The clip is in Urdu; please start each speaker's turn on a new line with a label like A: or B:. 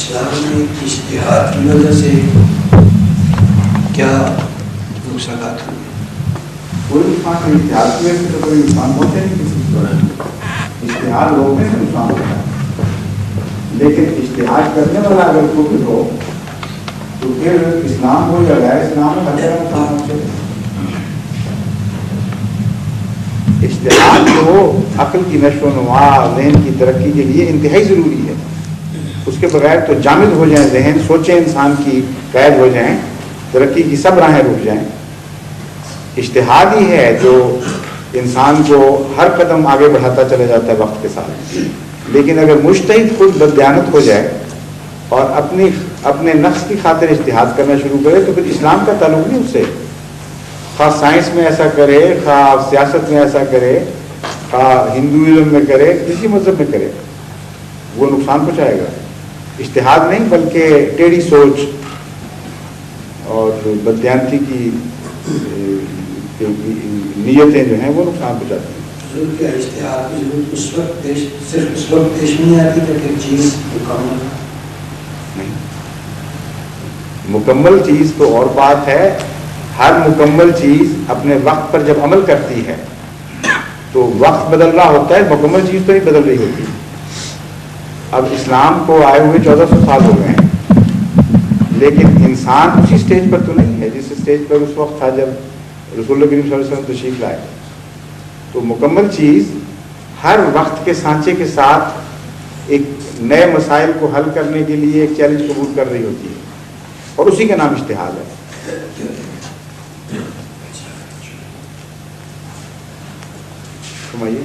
A: اسلام میں اجتہاد کی وجہ سے کیا نقصانات ہیں؟
B: کوئی نقصان نہیں، اجتہاد کی وجہ سے تو کوئی نقصان ہوتے نہیں کسی کو، اجتہاد روکنے سے نقصان ہوتا ہے، لیکن اجتہاد کرنے والا اگر کفر ہو تو پھر اسلام ہو یا غیر اسلام ہو ہر جگہ نقصان ہوتے ہیں۔ اجتہاد جو ہو عقل کی نشو و نما، ذہن کی ترقی کے لیے انتہائی ضروری ہے، اس کے بغیر تو جامد ہو جائیں ذہن، سوچیں انسان کی قید ہو جائیں، ترقی کی سب راہیں رک جائیں۔ اجتہاد ہی ہے جو انسان کو ہر قدم آگے بڑھاتا چلا جاتا ہے وقت کے ساتھ، لیکن اگر مجتہد خود بددیانت ہو جائے اور اپنے نفس کی خاطر اجتہاد کرنا شروع کرے تو پھر اسلام کا تعلق نہیں اس سے، خواہ سائنس میں ایسا کرے، خواہ سیاست میں ایسا کرے، خواہ ہندوازم میں کرے، کسی مذہب میں کرے، وہ نقصان پہنچائے گا۔ اجتہاد نہیں بلکہ ٹیڑھی سوچ اور بددیانتی کی نیتیں جو ہیں وہ نقصان پہنچاتی ہیں۔
A: حضور کیا اجتہاد کی ضرورت اس وقت صرف اس وقت پیش نہیں آتی کہ ایک چیز مکمل
B: نہیں، مکمل چیز تو اور بات ہے، ہر مکمل چیز اپنے وقت پر جب عمل کرتی ہے تو وقت بدل رہا ہوتا ہے، مکمل چیز تو نہیں بدل رہی ہوتی۔ اب اسلام کو آئے ہوئے 1400 سال ہو گئے ہیں، لیکن انسان اسی سٹیج پر تو نہیں ہے جس سٹیج پر اس وقت تھا جب رسول اللہ کریم صلی اللہ علیہ وسلم تشریف لائے۔ تو مکمل چیز ہر وقت کے سانچے کے ساتھ ایک نئے مسائل کو حل کرنے کے لیے ایک چیلنج قبول کر رہی ہوتی ہے، اور اسی کا نام اجتہاد ہے۔ سمجھیے